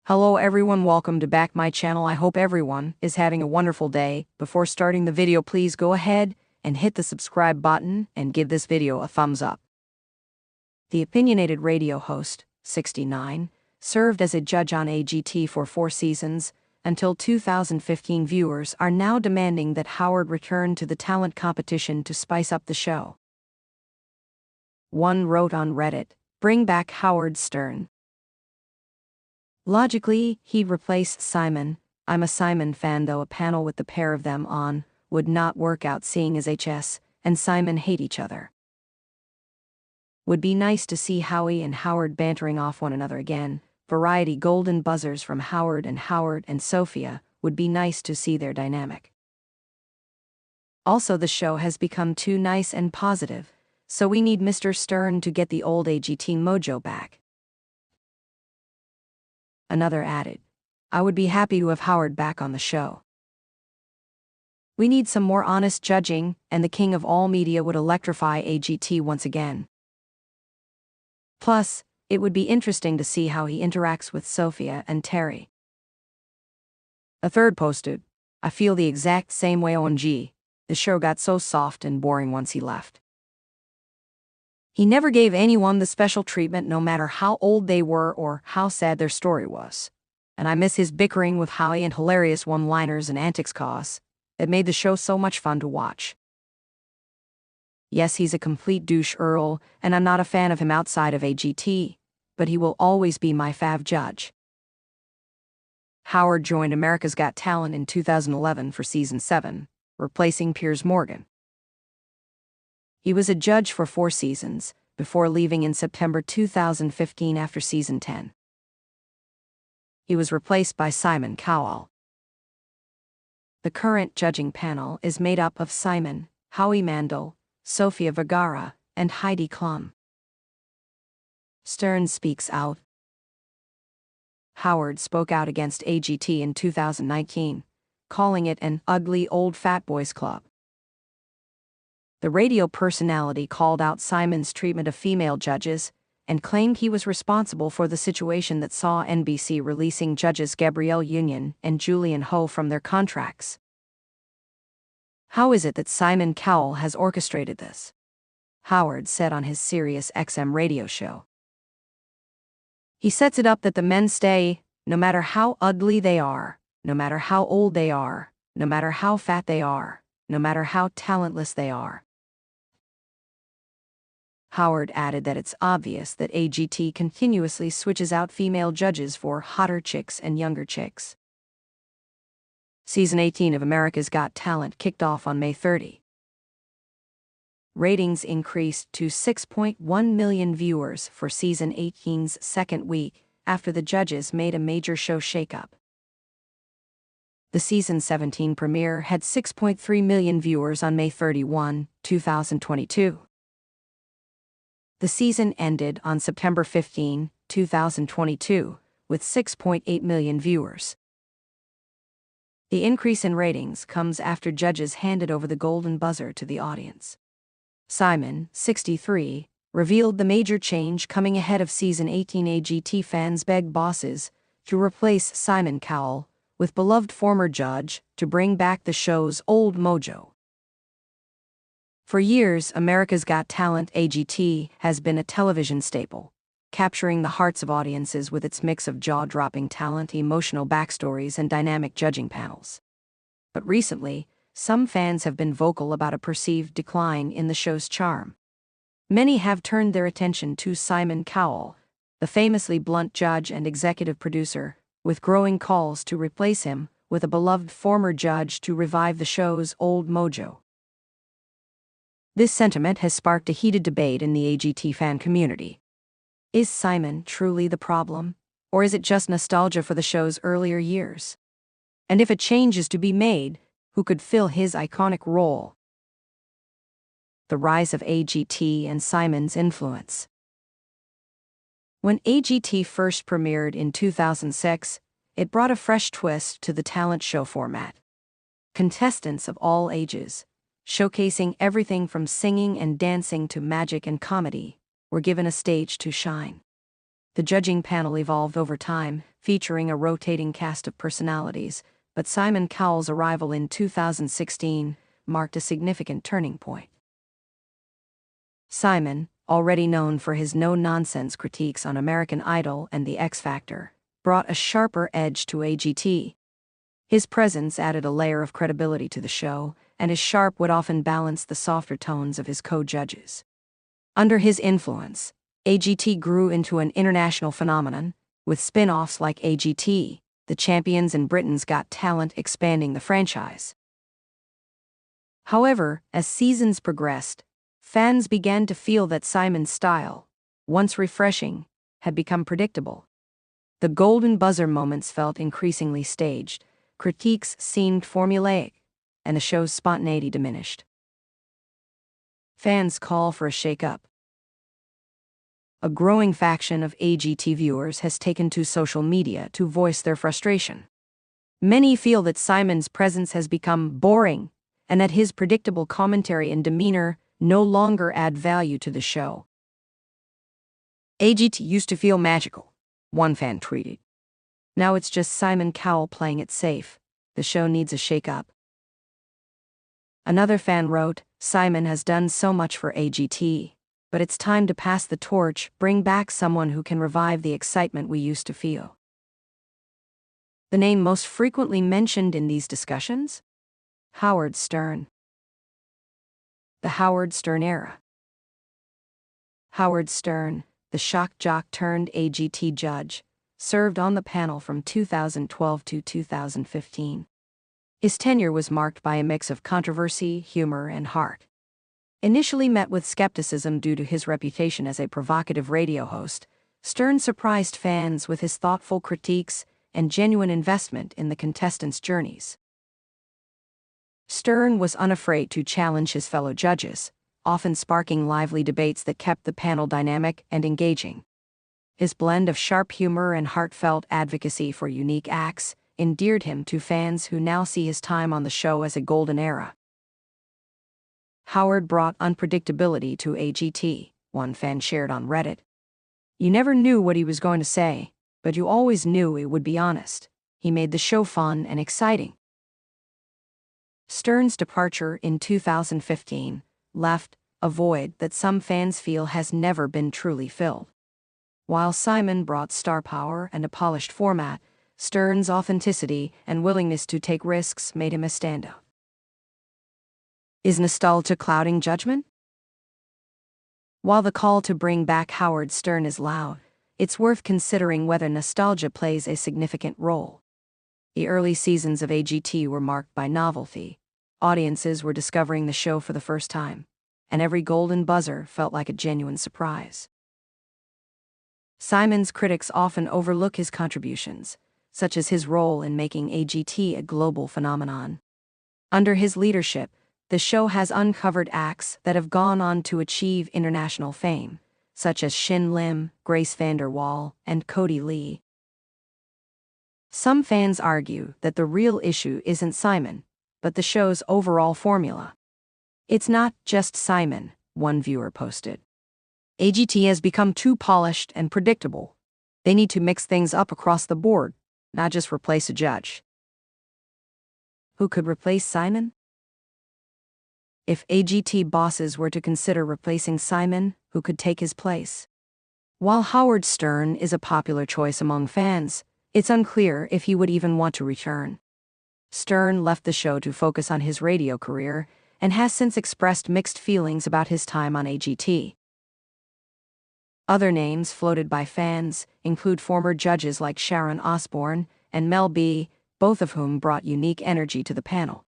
Hello everyone, welcome to back my channel. I hope everyone is having a wonderful day. Before starting the video, please go ahead and hit the subscribe button and give this video a thumbs up. The opinionated radio host, 69, served as a judge on AGT for 4 seasons, until 2015. Viewers are now demanding that Howard return to the talent competition to spice up the show. One wrote on Reddit, "Bring back Howard Stern. Logically, he'd replace Simon. I'm a Simon fan, though a panel with the pair of them on would not work out, seeing as HS and Simon hate each other. Would be nice to see Howie and Howard bantering off one another again. Variety golden buzzers from Howard and Sophia. Would be nice to see their dynamic. Also, the show has become too nice and positive, so we need Mr. Stern to get the old AGT mojo back." Another added, "I would be happy to have Howard back on the show. We need some more honest judging, and the king of all media would electrify AGT once again. Plus, it would be interesting to see how he interacts with Sophia and Terry." A third posted, "I feel the exact same way. OMG, the show got so soft and boring once he left. He never gave anyone the special treatment, no matter how old they were or how sad their story was. And I miss his bickering with Howie and hilarious one-liners and antics cause. It made the show so much fun to watch. Yes, he's a complete douche Earl, and I'm not a fan of him outside of AGT, but he will always be my fav judge." Howard joined America's Got Talent in 2011 for Season 7, replacing Piers Morgan. He was a judge for 4 seasons, before leaving in September 2015 after Season 10. He was replaced by Simon Cowell. The current judging panel is made up of Simon, Howie Mandel, Sofia Vergara, and Heidi Klum. Stern speaks out. Howard spoke out against AGT in 2019, calling it an ugly old fat boys club. The radio personality called out Simon's treatment of female judges and claimed he was responsible for the situation that saw NBC releasing judges Gabrielle Union and Julian Ho from their contracts. "How is it that Simon Cowell has orchestrated this?" Howard said on his Sirius XM radio show. "He sets it up that the men stay, no matter how ugly they are, no matter how old they are, no matter how fat they are, no matter how talentless they are." Howard added that it's obvious that AGT continuously switches out female judges for hotter chicks and younger chicks. Season 18 of America's Got Talent kicked off on May 30. Ratings increased to 6.1 million viewers for Season 18's second week after the judges made a major show shakeup. The Season 17 premiere had 6.3 million viewers on May 31, 2022. The season ended on September 15, 2022, with 6.8 million viewers. The increase in ratings comes after judges handed over the golden buzzer to the audience. Simon, 63, revealed the major change coming ahead of Season 18. AGT fans begged bosses to replace Simon Cowell with beloved former judge to bring back the show's old mojo. For years, America's Got Talent AGT has been a television staple, capturing the hearts of audiences with its mix of jaw-dropping talent, emotional backstories, and dynamic judging panels. But recently, some fans have been vocal about a perceived decline in the show's charm. Many have turned their attention to Simon Cowell, the famously blunt judge and executive producer, with growing calls to replace him with a beloved former judge to revive the show's old mojo. This sentiment has sparked a heated debate in the AGT fan community. Is Simon truly the problem, or is it just nostalgia for the show's earlier years? And if a change is to be made, who could fill his iconic role? The rise of AGT and Simon's influence. When AGT first premiered in 2006, it brought a fresh twist to the talent show format. Contestants of all ages, showcasing everything from singing and dancing to magic and comedy, were given a stage to shine. The judging panel evolved over time, featuring a rotating cast of personalities, but Simon Cowell's arrival in 2016 marked a significant turning point. Simon, already known for his no-nonsense critiques on American Idol and The X Factor, brought a sharper edge to AGT. His presence added a layer of credibility to the show, and his sharp would often balance the softer tones of his co-judges. Under his influence, AGT grew into an international phenomenon, with spin-offs like AGT, The Champions and Britain's Got Talent expanding the franchise. However, as seasons progressed, fans began to feel that Simon's style, once refreshing, had become predictable. The golden buzzer moments felt increasingly staged, critiques seemed formulaic, and the show's spontaneity diminished. Fans call for a shake-up. A growing faction of AGT viewers has taken to social media to voice their frustration. Many feel that Simon's presence has become boring, and that his predictable commentary and demeanor no longer add value to the show. AGT used to feel magical, one fan tweeted. Now it's just Simon Cowell playing it safe. The show needs a shake-up. Another fan wrote, Simon has done so much for AGT, but it's time to pass the torch, bring back someone who can revive the excitement we used to feel. The name most frequently mentioned in these discussions? Howard Stern. The Howard Stern era. Howard Stern, the shock jock turned AGT judge, served on the panel from 2012 to 2015. His tenure was marked by a mix of controversy, humor, and heart. Initially met with skepticism due to his reputation as a provocative radio host, Stern surprised fans with his thoughtful critiques and genuine investment in the contestants' journeys. Stern was unafraid to challenge his fellow judges, often sparking lively debates that kept the panel dynamic and engaging. His blend of sharp humor and heartfelt advocacy for unique acts endeared him to fans who now see his time on the show as a golden era. Howard brought unpredictability to AGT, one fan shared on Reddit. You never knew what he was going to say, but you always knew it would be honest. He made the show fun and exciting. Stern's departure in 2015 left a void that some fans feel has never been truly filled. While Simon brought star power and a polished format, Stern's authenticity and willingness to take risks made him a standout. Is nostalgia clouding judgment? While the call to bring back Howard Stern is loud, it's worth considering whether nostalgia plays a significant role. The early seasons of AGT were marked by novelty. Audiences were discovering the show for the first time, and every golden buzzer felt like a genuine surprise. Simon's critics often overlook his contributions, such as his role in making AGT a global phenomenon. Under his leadership, the show has uncovered acts that have gone on to achieve international fame, such as Shin Lim, Grace VanderWaal, and Cody Lee. Some fans argue that the real issue isn't Simon, but the show's overall formula. It's not just Simon, one viewer posted. AGT has become too polished and predictable. They need to mix things up across the board, not just replace a judge. Who could replace Simon? If AGT bosses were to consider replacing Simon, who could take his place? While Howard Stern is a popular choice among fans, it's unclear if he would even want to return. Stern left the show to focus on his radio career and has since expressed mixed feelings about his time on AGT. Other names floated by fans include former judges like Sharon Osbourne and Mel B, both of whom brought unique energy to the panel.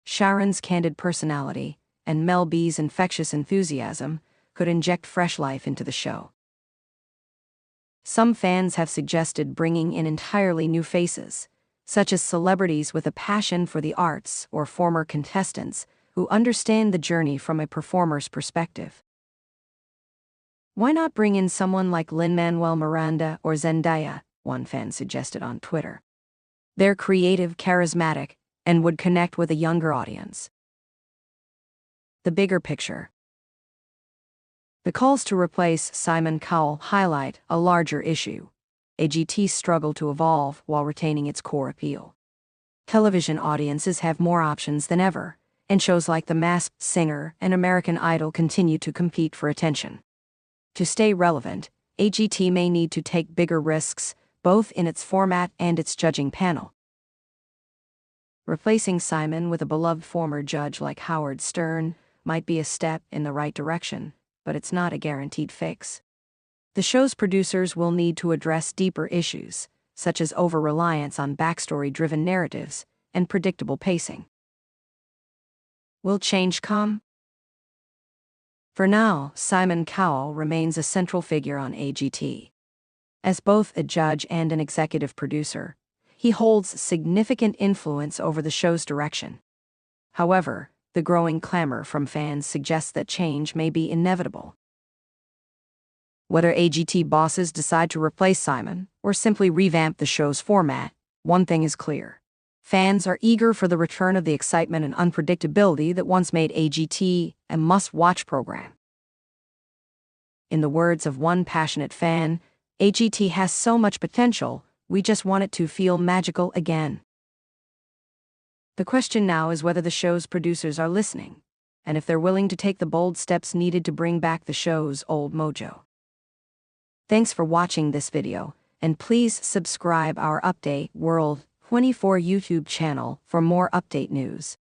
Sharon's candid personality and Mel B's infectious enthusiasm could inject fresh life into the show. Some fans have suggested bringing in entirely new faces, such as celebrities with a passion for the arts or former contestants who understand the journey from a performer's perspective. Why not bring in someone like Lin-Manuel Miranda or Zendaya, one fan suggested on Twitter. They're creative, charismatic, and would connect with a younger audience. The bigger picture. The calls to replace Simon Cowell highlight a larger issue. AGT's struggle to evolve while retaining its core appeal. Television audiences have more options than ever, and shows like The Masked Singer and American Idol continue to compete for attention. To stay relevant, AGT may need to take bigger risks, both in its format and its judging panel. Replacing Simon with a beloved former judge like Howard Stern might be a step in the right direction, but it's not a guaranteed fix. The show's producers will need to address deeper issues, such as over-reliance on backstory-driven narratives and predictable pacing. Will change come? For now, Simon Cowell remains a central figure on AGT. As both a judge and an executive producer, he holds significant influence over the show's direction. However, the growing clamor from fans suggests that change may be inevitable. Whether AGT bosses decide to replace Simon or simply revamp the show's format, one thing is clear. Fans are eager for the return of the excitement and unpredictability that once made AGT a must-watch program. In the words of one passionate fan, AGT has so much potential, we just want it to feel magical again. The question now is whether the show's producers are listening, and if they're willing to take the bold steps needed to bring back the show's old mojo. Thanks for watching this video, and please subscribe our Update World 24 YouTube channel for more update news.